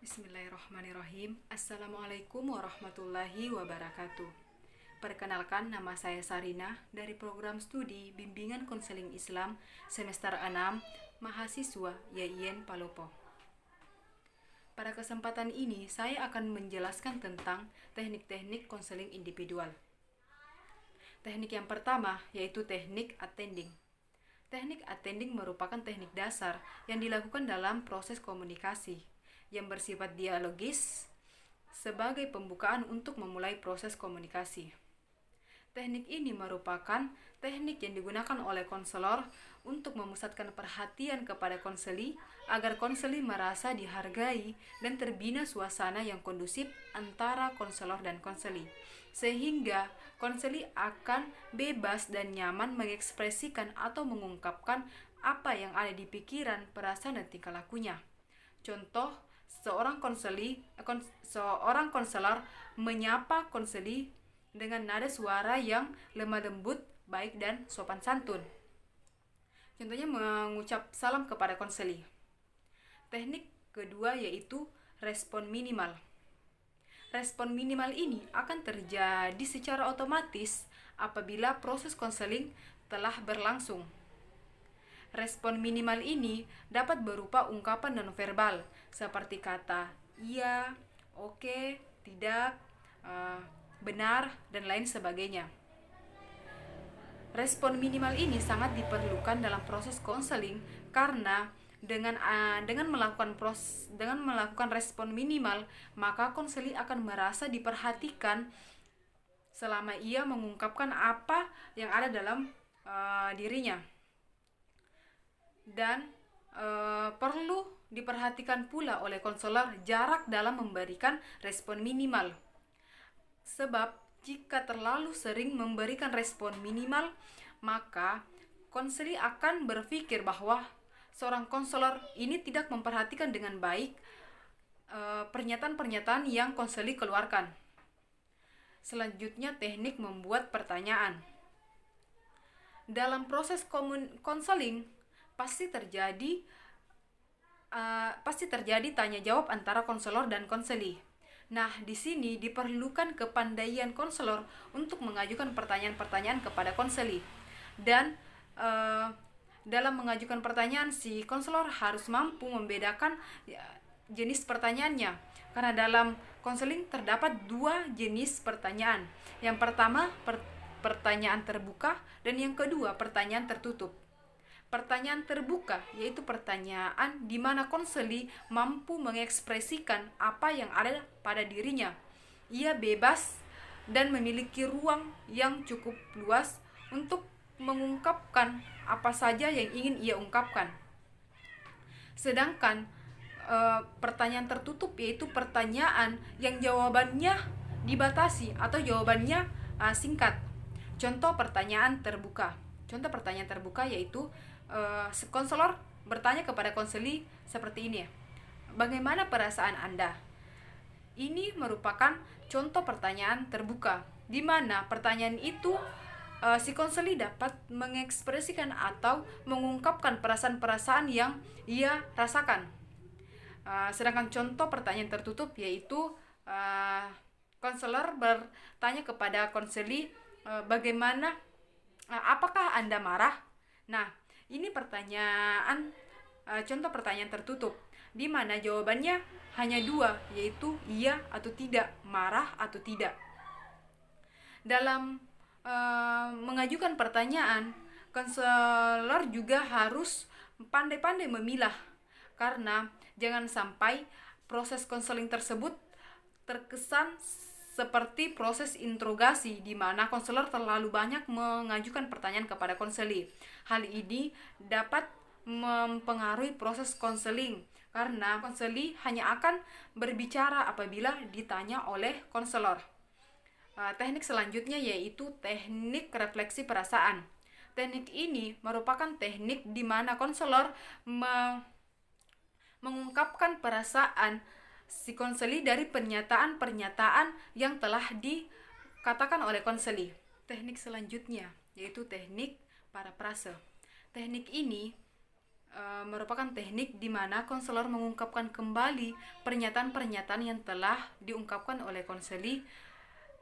Bismillahirrahmanirrahim. Assalamualaikum warahmatullahi wabarakatuh. Perkenalkan, nama saya Sarina dari program studi Bimbingan Konseling Islam semester 6 mahasiswa YIN Palopo. Pada kesempatan ini saya akan menjelaskan tentang teknik-teknik konseling individual. Teknik yang pertama yaitu teknik attending. Teknik attending merupakan teknik dasar yang dilakukan dalam proses komunikasi yang bersifat dialogis sebagai pembukaan untuk memulai proses komunikasi. Teknik ini merupakan teknik yang digunakan oleh konselor untuk memusatkan perhatian kepada konseli agar konseli merasa dihargai dan terbina suasana yang kondusif antara konselor dan konseli, sehingga konseli akan bebas dan nyaman mengekspresikan atau mengungkapkan apa yang ada di pikiran, perasaan, dan tingkah lakunya. Contoh, seorang konselor menyapa konseli dengan nada suara yang lemah lembut, baik dan sopan santun. Contohnya mengucap salam kepada konseli. Teknik kedua yaitu respon minimal. Respon minimal ini akan terjadi secara otomatis apabila proses konseling telah berlangsung. Respon minimal ini dapat berupa ungkapan nonverbal seperti kata iya, oke, tidak, benar, dan lain sebagainya. Respon minimal ini sangat diperlukan dalam proses konseling karena dengan melakukan respon minimal, maka konseli akan merasa diperhatikan selama ia mengungkapkan apa yang ada dalam dirinya. Dan perlu diperhatikan pula oleh konselor jarak dalam memberikan respon minimal. Sebab jika terlalu sering memberikan respon minimal, maka konseli akan berpikir bahwa seorang konselor ini tidak memperhatikan dengan baik pernyataan-pernyataan yang konseli keluarkan. Selanjutnya, teknik membuat pertanyaan. Dalam proses konseling pasti terjadi tanya jawab antara konselor dan konseli. Nah, di sini diperlukan kepandaian konselor untuk mengajukan pertanyaan-pertanyaan kepada konseli. Dan dalam mengajukan pertanyaan, si konselor harus mampu membedakan jenis pertanyaannya. Karena dalam konseling terdapat dua jenis pertanyaan. Yang pertama, pertanyaan terbuka, dan yang kedua, pertanyaan tertutup. Pertanyaan terbuka yaitu pertanyaan di mana konseli mampu mengekspresikan apa yang ada pada dirinya. Ia bebas dan memiliki ruang yang cukup luas untuk mengungkapkan apa saja yang ingin ia ungkapkan. Sedangkan pertanyaan tertutup yaitu pertanyaan yang jawabannya dibatasi atau jawabannya singkat. Contoh pertanyaan terbuka yaitu konselor bertanya kepada konseli seperti ini ya. Bagaimana perasaan Anda? Ini merupakan contoh pertanyaan terbuka, di mana pertanyaan itu si konseli dapat mengekspresikan atau mengungkapkan perasaan-perasaan yang ia rasakan. Sedangkan contoh pertanyaan tertutup yaitu konselor bertanya kepada konseli, bagaimana, apakah Anda marah? Nah, ini contoh pertanyaan tertutup, di mana jawabannya hanya dua, yaitu iya atau tidak, marah atau tidak. Dalam mengajukan pertanyaan, konselor juga harus pandai-pandai memilah, karena jangan sampai proses konseling tersebut terkesan seperti proses interogasi di mana konselor terlalu banyak mengajukan pertanyaan kepada konseli. Hal ini dapat mempengaruhi proses konseling karena konseli hanya akan berbicara apabila ditanya oleh konselor. Teknik selanjutnya yaitu teknik refleksi perasaan. Teknik ini merupakan teknik di mana konselor mengungkapkan perasaan si konseli dari pernyataan-pernyataan yang telah dikatakan oleh konseli. Teknik selanjutnya yaitu teknik parafrase. Teknik ini merupakan teknik di mana konselor mengungkapkan kembali pernyataan-pernyataan yang telah diungkapkan oleh konseli,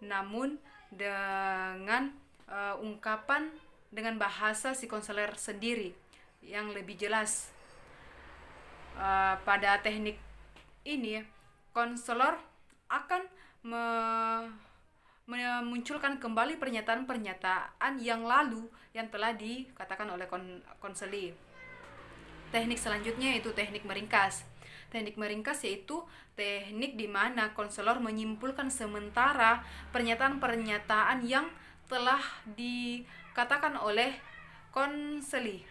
namun dengan ungkapan dengan bahasa si konselor sendiri yang lebih jelas. Pada teknik ini, konselor akan memunculkan kembali pernyataan-pernyataan yang lalu yang telah dikatakan oleh konseli. Teknik selanjutnya yaitu teknik meringkas. Teknik meringkas yaitu teknik di mana konselor menyimpulkan sementara pernyataan-pernyataan yang telah dikatakan oleh konseli.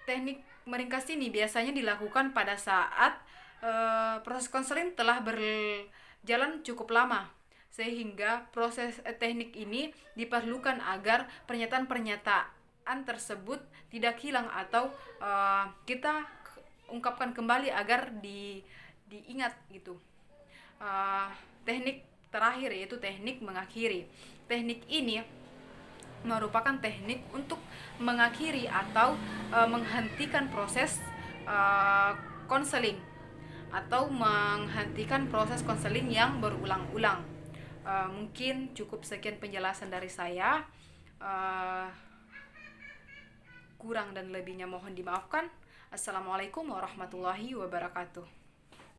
Teknik meringkas ini biasanya dilakukan pada saat proses konseling telah berjalan cukup lama, sehingga proses teknik ini diperlukan agar pernyataan-pernyataan tersebut tidak hilang atau kita ungkapkan kembali agar diingat gitu. Teknik terakhir yaitu teknik mengakhiri. Teknik ini merupakan teknik untuk mengakhiri atau menghentikan proses konseling atau menghentikan proses konseling yang berulang-ulang. Mungkin cukup sekian penjelasan dari saya. Kurang dan lebihnya mohon dimaafkan. Assalamualaikum warahmatullahi wabarakatuh.